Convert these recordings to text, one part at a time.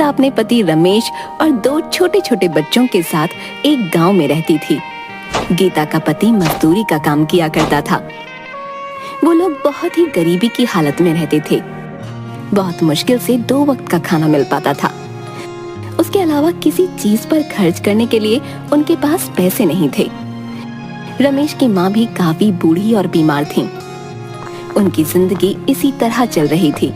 गीता अपने पति रमेश और 2 छोटे छोटे बच्चों के साथ एक गांव में रहती थी। गीता का पति मजदूरी का काम किया करता था। वो लोग बहुत ही गरीबी की हालत में रहते थे। बहुत मुश्किल से 2 वक्त का खाना मिल पाता था। उसके अलावा किसी चीज पर खर्च करने के लिए उनके पास पैसे नहीं थे। रमेश की माँ भी काफी बूढ़ी और बीमार थी। उनकी जिंदगी इसी तरह चल रही थी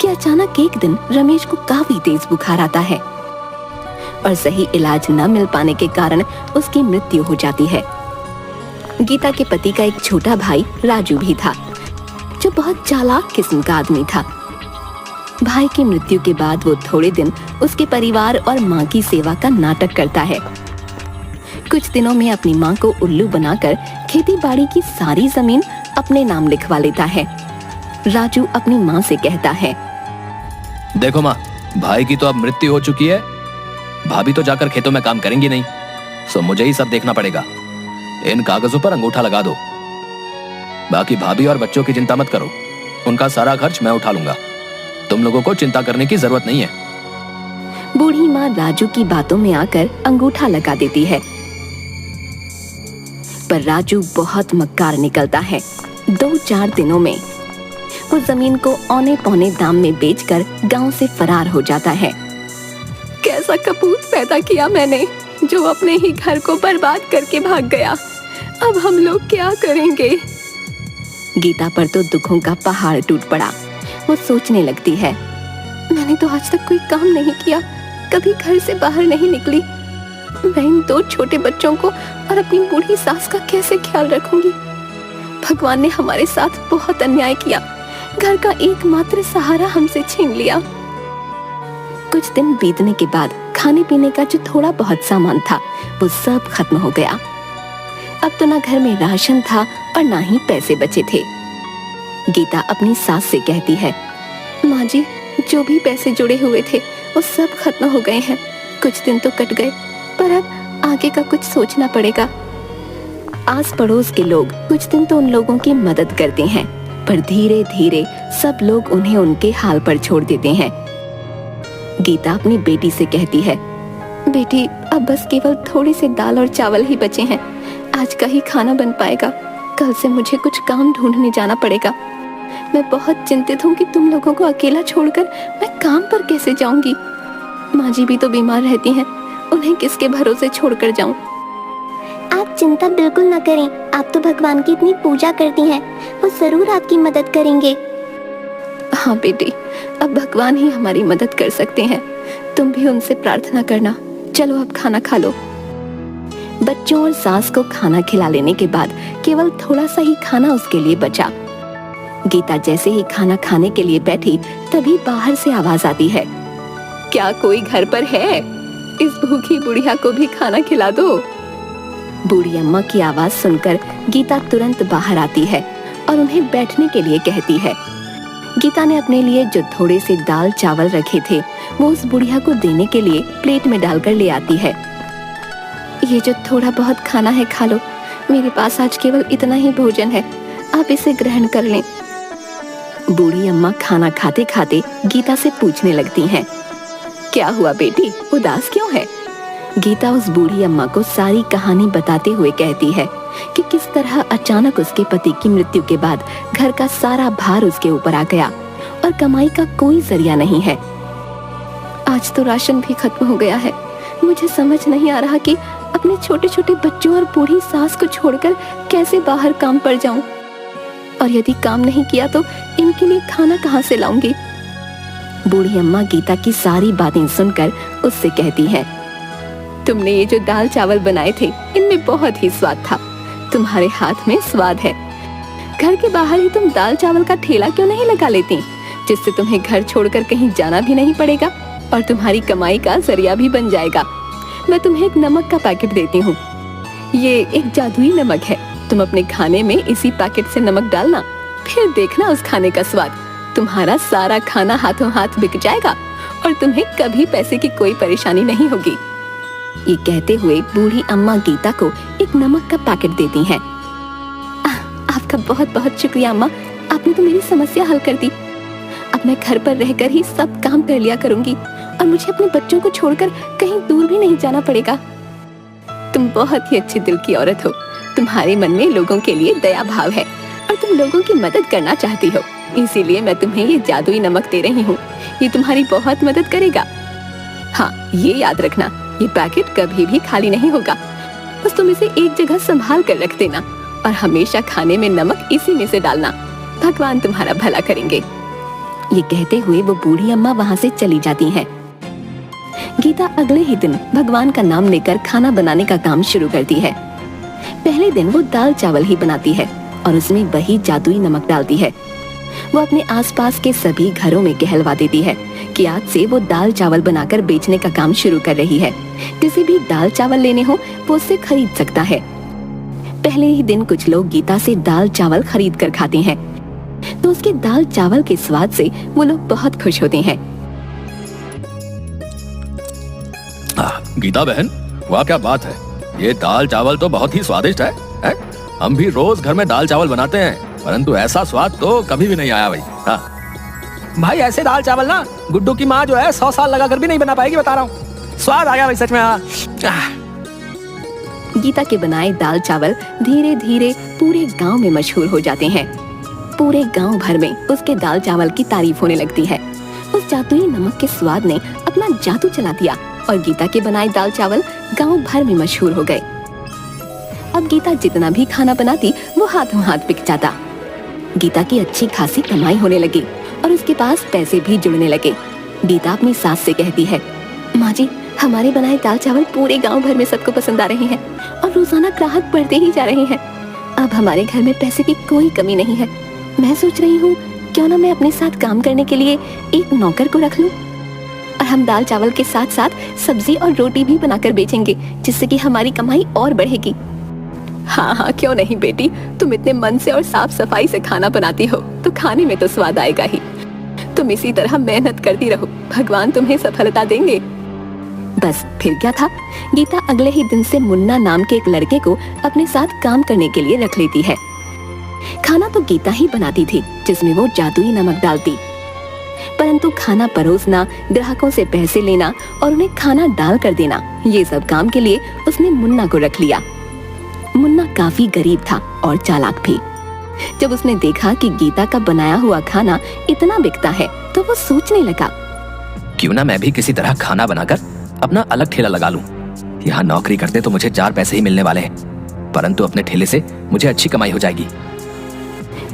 कि अचानक एक दिन रमेश को काफी तेज बुखार आता है और सही इलाज न मिल पाने के कारण उसकी मृत्यु हो जाती है। गीता के पति का एक छोटा भाई राजू भी था, जो बहुत चालाक किस्म का आदमी था। भाई की मृत्यु के बाद वो थोड़े दिन उसके परिवार और माँ की सेवा का नाटक करता है। कुछ दिनों में अपनी माँ को उल्लू बनाकर खेती बाड़ी की सारी जमीन अपने नाम लिखवा लेता है। राजू अपनी माँ से कहता है, देखो माँ, भाई की तो अब मृत्यु हो चुकी है। भाभी तो जाकर खेतों में काम करेंगी नहीं, सो मुझे ही सब देखना पड़ेगा। इन कागजों पर अंगूठा लगा दो। बाकी भाभी और बच्चों की चिंता मत करो, उनका सारा खर्च मैं उठा लूंगा। तुम लोगों को चिंता करने की जरूरत नहीं है। बूढ़ी माँ राजू की बातों में आकर अंगूठा लगा देती है, पर राजू बहुत मक्कार निकलता है। 2-4 दिनों में वो जमीन को औने पौने दाम में बेचकर गांव से फरार हो जाता है। कैसा कपूत पैदा किया मैंने, जो अपने ही घर को बर्बाद करके भाग गया। अब हम लोग क्या करेंगे? गीता पर तो दुखों का पहाड़ टूट पड़ा। वो सोचने लगती है, मैंने तो आज तक कोई काम नहीं किया, कभी घर से बाहर नहीं निकली। मैं इन 2 छोटे बच्चों को और अपनी बूढ़ी सास का कैसे ख्याल रखूंगी? भगवान ने हमारे साथ बहुत अन्याय किया। घर का एकमात्र सहारा हमसे छीन लिया। कुछ दिन बीतने के बाद खाने पीने का जो थोड़ा बहुत सामान था वो सब खत्म हो गया। अब तो ना घर में राशन था और ना ही पैसे बचे थे। गीता अपनी सास से कहती है, माँ जी, जो भी पैसे जुड़े हुए थे वो सब खत्म हो गए हैं। कुछ दिन तो कट गए, पर अब आगे का कुछ सोचना पड़ेगा। आस पड़ोस के लोग कुछ दिन तो उन लोगों की मदद करते हैं, पर धीरे धीरे सब लोग उन्हें उनके हाल पर छोड़ देते हैं। गीता अपनी बेटी से कहती है, बेटी, अब बस केवल थोड़े से दाल और चावल ही बचे हैं। आज का ही खाना बन पाएगा। कल से मुझे कुछ काम ढूंढने जाना पड़ेगा। मैं बहुत चिंतित हूँ कि तुम लोगों को अकेला छोड़कर मैं काम पर कैसे जाऊंगी। माँ जी भी तो बीमार रहती हैं, उन्हें किसके भरोसे छोड़कर जाऊं? आप चिंता बिल्कुल न करें। आप तो भगवान की इतनी पूजा करती हैं, वो जरूर आपकी मदद करेंगे। हाँ बेटी, अब भगवान ही हमारी मदद कर सकते हैं। तुम भी उनसे प्रार्थना करना। चलो अब खाना खा लो। बच्चों और सास को खाना खिला लेने के बाद केवल थोड़ा सा ही खाना उसके लिए बचा। गीता जैसे ही खाना खाने के लिए बैठी, तभी बाहर से आवाज आती है, क्या कोई घर पर है? इस भूखी बुढ़िया को भी खाना खिला दो। बूढ़ी अम्मा की आवाज सुनकर गीता तुरंत बाहर आती है और उन्हें बैठने के लिए कहती है। गीता ने अपने लिए जो थोड़े से दाल चावल रखे थे वो उस बुढ़िया को देने के लिए प्लेट में डालकर ले आती है। ये जो थोड़ा बहुत खाना है खा लो, मेरे पास आज केवल इतना ही भोजन है, आप इसे ग्रहण कर लें। बूढ़ी अम्मा खाना खाते खाते गीता से पूछने लगती हैं, क्या हुआ बेटी, उदास क्यों है? गीता उस बूढ़ी अम्मा को सारी कहानी बताते हुए कहती है कि किस तरह अचानक उसके पति की मृत्यु के बाद घर का सारा भार उसके ऊपर आ गया और कमाई का कोई जरिया नहीं है। आज तो राशन भी खत्म हो गया है। मुझे समझ नहीं आ रहा कि अपने छोटे छोटे बच्चों और बूढ़ी सास को छोड़कर कैसे बाहर काम पर जाऊं, और यदि काम नहीं किया तो इनके लिए खाना कहां से लाऊंगी? बूढ़ी अम्मा गीता की सारी बातें सुनकर उससे कहती है, तुमने ये जो दाल चावल बनाए थे इनमें बहुत ही स्वाद था। तुम्हारे हाथ में स्वाद है। घर के बाहर ही तुम दाल चावल का ठेला क्यों नहीं लगा लेती, जिससे तुम्हें घर छोड़कर कहीं जाना भी नहीं पड़ेगा और तुम्हारी कमाई का जरिया भी बन जाएगा। मैं तुम्हें एक नमक का पैकेट देती हूँ। ये एक जादुई नमक है। तुम अपने खाने में इसी पैकेट से नमक डालना, फिर देखना उस खाने का स्वाद। तुम्हारा सारा खाना हाथों हाथ बिक जाएगा और तुम्हें कभी पैसे की कोई परेशानी नहीं होगी। ये कहते हुए बूढ़ी अम्मा गीता को एक नमक का पैकेट देती हैं। आपका बहुत बहुत शुक्रिया अम्मा, आपने तो मेरी समस्या हल कर दी। अब मैं घर पर रहकर ही सब काम कर लिया करूंगी और मुझे अपने बच्चों को छोड़कर कहीं दूर भी नहीं जाना पड़ेगा। तुम बहुत ही अच्छे दिल की औरत हो। तुम्हारे मन में लोगों के लिए दया भाव है और तुम लोगों की मदद करना चाहती हो, इसीलिए मैं तुम्हें ये जादुई नमक दे रही हूँ। ये तुम्हारी बहुत मदद करेगा। हाँ, ये याद रखना, ये पैकेट कभी भी खाली नहीं होगा। बस तुम इसे एक जगह संभाल कर रख देना और हमेशा खाने में नमक इसी में से डालना। भगवान तुम्हारा भला करेंगे। ये कहते हुए वो बूढ़ी अम्मा वहाँ से चली जाती हैं। गीता अगले ही दिन भगवान का नाम लेकर खाना बनाने का काम शुरू करती है। पहले दिन वो दाल चावल ही बनाती है और उसमें वही जादुई नमक डालती है। वो अपने आसपास के सभी घरों में कहलवा देती है कि आज से वो दाल चावल बनाकर बेचने का काम शुरू कर रही है। किसी भी दाल चावल लेने हो वो उससे खरीद सकता है। पहले ही दिन कुछ लोग गीता से दाल चावल खरीद कर खाते हैं, तो उसके दाल चावल के स्वाद से वो लोग बहुत खुश होते हैं। गीता बहन, वाह क्या बात है, ये दाल चावल तो बहुत ही स्वादिष्ट है? हम भी रोज घर में दाल चावल बनाते हैं, परंतु ऐसा स्वाद तो कभी भी नहीं आया भाई। हाँ भाई, ऐसे दाल चावल ना गुड्डू की माँ जो है 100 साल लगा कर भी नहीं बना पाएगी, बता रहा हूँ। स्वाद आ गया भाई सच में। गीता के बनाए दाल चावल धीरे धीरे पूरे गांव में मशहूर हो जाते हैं। पूरे गांव भर में उसके दाल चावल की तारीफ होने लगती है। उस जादुई नमक के स्वाद ने अपना जादू चला दिया और गीता के बनाए दाल चावल गांव भर में मशहूर हो गए। अब गीता जितना भी खाना बनाती वो हाथों हाथ बिक जाता। गीता की अच्छी खासी कमाई होने लगी और उसके पास पैसे भी जुड़ने लगे। गीता अपनी सास से कहती है, माँ जी, हमारे बनाए दाल चावल पूरे गांव भर में सबको पसंद आ रहे हैं और रोजाना ग्राहक बढ़ते ही जा रहे हैं। अब हमारे घर में पैसे की कोई कमी नहीं है। मैं सोच रही हूँ क्यों ना मैं अपने साथ काम करने के लिए एक नौकर को रख लूं और हम दाल चावल के साथ साथ सब्जी और रोटी भी बनाकर बेचेंगे, जिससे कि हमारी कमाई और बढ़ेगी। हाँ हाँ, क्यों नहीं बेटी, तुम इतने मन से और साफ सफाई से खाना बनाती हो तो खाने में तो स्वाद आएगा ही। तुम इसी तरह मेहनत करती रहो, भगवान तुम्हें सफलता देंगे। बस फिर क्या था, गीता अगले ही दिन से मुन्ना नाम के एक लड़के को अपने साथ काम करने के लिए रख लेती है। खाना तो गीता ही बनाती थी, जिसमें वो जादुई नमक डालती, परंतु खाना परोसना, ग्राहकों से पैसे लेना और उन्हें खाना डाल कर देना, ये सब काम के लिए उसने मुन्ना को रख लिया। मुन्ना काफी गरीब था और चालाक भी। जब उसने देखा कि गीता का बनाया हुआ खाना इतना बिकता है तो वो सोचने लगा, क्यों ना मैं भी किसी तरह खाना बनाकर अपना अलग ठेला लगा लूं। यहाँ नौकरी करते तो मुझे 4 पैसे ही मिलने वाले हैं, परंतु अपने ठेले से मुझे अच्छी कमाई हो जाएगी।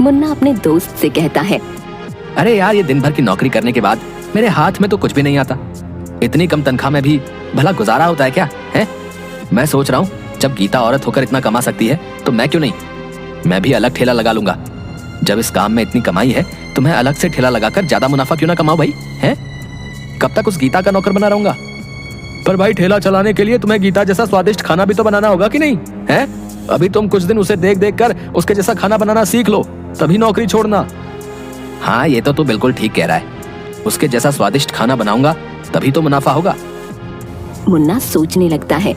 मुन्ना अपने दोस्त से कहता है, अरे यार, ये दिन भर की नौकरी करने के बाद मेरे हाथ में तो कुछ भी नहीं आता। इतनी कम तनख्वाह में भी भला गुजारा होता है क्या? है? मैं सोच रहा हूँ जब गीता औरत होकर इतना कमा सकती है तो मैं क्यों नहीं, मैं भी अलग ठेला लगा लूंगा। जब इस काम में इतनी कमाई है तो मैं अलग से ठेला लगाकर ज्यादा मुनाफा क्यों ना कमाऊं भाई? है? कब तक उस गीता का नौकर बना रहूंगा? पर भाई, ठेला चलाने के लिए तुम्हें गीता जैसा स्वादिष्ट खाना भी तो बनाना होगा कि नहीं? है? अभी तुम कुछ दिन उसे देख देख कर उसके जैसा खाना बनाना सीख लो, तभी नौकरी छोड़ना। हाँ, ये तो तू बिल्कुल ठीक कह रहा है। उसके जैसा स्वादिष्ट खाना बनाऊंगा तभी तो मुनाफा होगा। मुन्ना सोचने लगता है,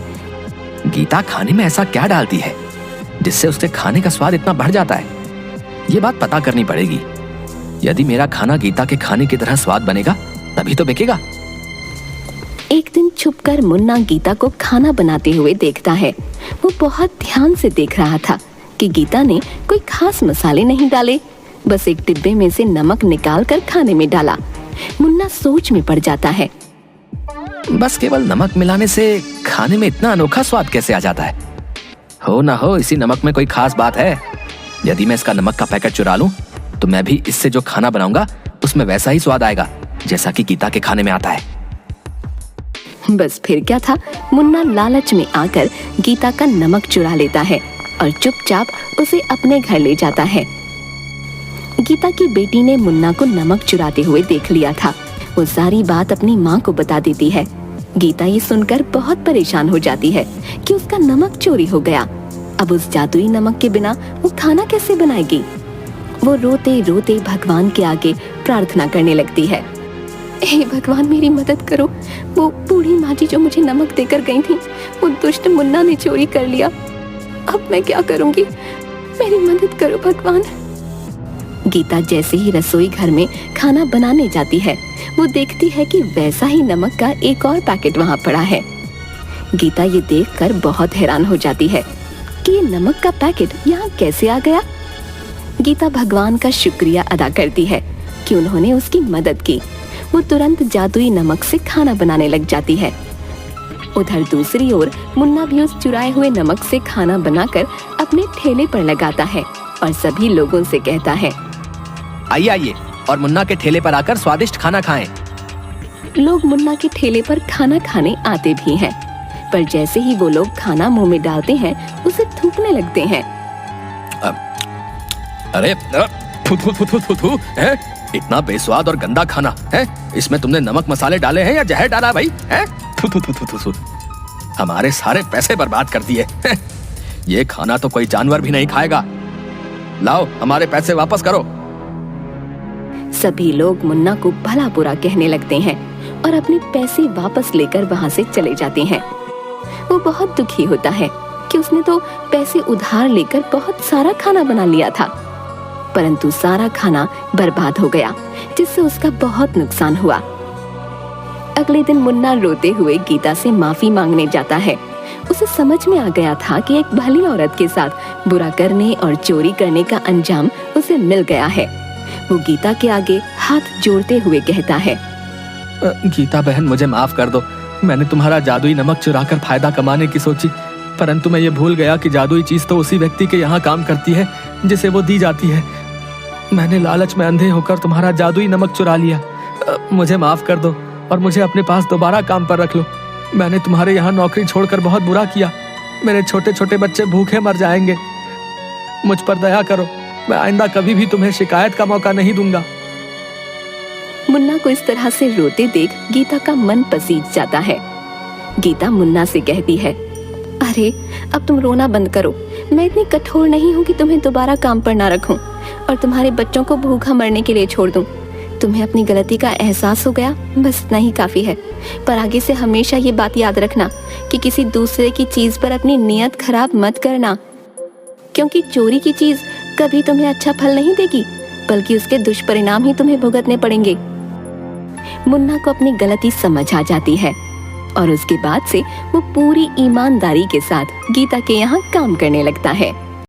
गीता खाने में ऐसा क्या डालती है जिससे उसके खाने का स्वाद इतना बढ़ जाता है? ये बात पता करनी पड़ेगी। यदि मेरा खाना गीता के खाने की तरह स्वाद बनेगा तभी तो बिकेगा। एक दिन छुपकर मुन्ना गीता को खाना बनाते हुए देखता है। वो बहुत ध्यान से देख रहा था कि गीता ने कोई खास मसाले नहीं डाले, बस एक डिब्बे में से नमक निकाल कर खाने में डाला। मुन्ना सोच में पड़ जाता है, बस केवल नमक मिलाने से खाने में इतना अनोखा स्वाद कैसे आ जाता है? हो ना हो इसी नमक में कोई खास बात है। यदि मैं इसका नमक का पैकेट चुरा लूं तो मैं भी इससे जो खाना बनाऊंगा उसमें वैसा ही स्वाद आएगा जैसा कि गीता के खाने में आता है। बस फिर क्या था, मुन्ना लालच में आकर गीता का नमक चुरा लेता है और चुपचाप उसे अपने घर ले जाता है। गीता की बेटी ने मुन्ना को नमक चुराते हुए देख लिया था। वो सारी बात अपनी माँ को बता देती है। गीता ये सुनकर बहुत परेशान हो जाती है कि उसका नमक चोरी हो गया। अब उस जादुई नमक के बिना वो खाना कैसे बनाएगी? वो रोते रोते भगवान के आगे प्रार्थना करने लगती है, हे भगवान, मेरी मदद करो। वो बूढ़ी माँ जी जो मुझे नमक देकर गई थी, वो दुष्ट मुन्ना ने चोरी कर लिया। अब मैं क्या करूंगी? मेरी मदद करो भगवान। गीता जैसे ही रसोई घर में खाना बनाने जाती है, वो देखती है कि वैसा ही नमक का एक और पैकेट वहाँ पड़ा है। गीता ये देखकर बहुत हैरान हो जाती है कि ये नमक का पैकेट यहाँ कैसे आ गया। गीता भगवान का शुक्रिया अदा करती है कि उन्होंने उसकी मदद की। वो तुरंत जादुई नमक से खाना बनाने लग जाती है। उधर दूसरी ओर मुन्ना भी उस चुराए हुए नमक से खाना बनाकर अपने ठेले पर लगाता है और सभी लोगों से कहता है, आइए आइए और मुन्ना के ठेले पर आकर स्वादिष्ट खाना खाएं। लोग मुन्ना के ठेले पर खाना खाने आते भी हैं, पर जैसे ही वो लोग खाना मुंह में डालते हैं उसे थूकने लगते हैं। अरे थू थू थू थू थू थू, हैं? इतना बेस्वाद और गंदा खाना है। इसमें तुमने नमक मसाले डाले हैं या जहर डाला भाई? हैं? थू थू थू थू थू थू। हमारे सारे पैसे बर्बाद कर दिए। ये खाना तो कोई जानवर भी नहीं खाएगा। लाओ हमारे पैसे वापस करो। सभी लोग मुन्ना को भला बुरा कहने लगते हैं और अपने पैसे वापस लेकर वहाँ से चले जाते हैं। वो बहुत दुखी होता है कि उसने तो पैसे उधार लेकर बहुत सारा खाना बना लिया था, परंतु सारा खाना बर्बाद हो गया, जिससे उसका बहुत नुकसान हुआ। अगले दिन मुन्ना रोते हुए गीता से माफी मांगने जाता है। उसे समझ में आ गया था कि एक भली औरत के साथ बुरा करने और चोरी करने का अंजाम उसे मिल गया है। वो गीता के आगे हाथ जोड़ते हुए कहता है, गीता बहन, मुझे माफ कर दो। मैंने तुम्हारा जादुई नमक चुराकर फायदा कमाने की सोची, परंतु मैं ये भूल गया कि जादुई चीज तो उसी व्यक्ति के यहाँ काम करती है जिसे वो दी जाती है। मैंने लालच में अंधे होकर तुम्हारा जादुई नमक चुरा लिया। मुझे माफ कर दो और मुझे अपने पास दोबारा काम पर रख लो। मैंने तुम्हारे यहाँ नौकरी छोड़कर बहुत बुरा किया। मेरे छोटे छोटे बच्चे भूखे मर जाएंगे। मुझ पर दया करो। मैं आइंदा कभी भी तुम्हें शिकायत का मौका नहीं दूंगा। मुन्ना को इस तरह से रोते देख गीता का मन पसीज जाता है। गीता मुन्ना से कहती है, अरे अब तुम रोना बंद करो। मैं इतनी कठोर नहीं हूँ कि तुम्हें दोबारा काम पर ना रखूं और तुम्हारे बच्चों को भूखा मरने के लिए छोड़ दूं। तुम्हें अपनी गलती का एहसास हो गया, बस इतना ही काफी है। पर आगे से हमेशा ये बात याद रखना कि किसी दूसरे की चीज पर अपनी नियत खराब मत करना, क्योंकि चोरी की चीज कभी तुम्हें अच्छा फल नहीं देगी, बल्कि उसके दुष्परिणाम ही तुम्हें भुगतने पड़ेंगे। मुन्ना को अपनी गलती समझ आ जाती है और उसके बाद से वो पूरी ईमानदारी के साथ गीता के यहाँ काम करने लगता है।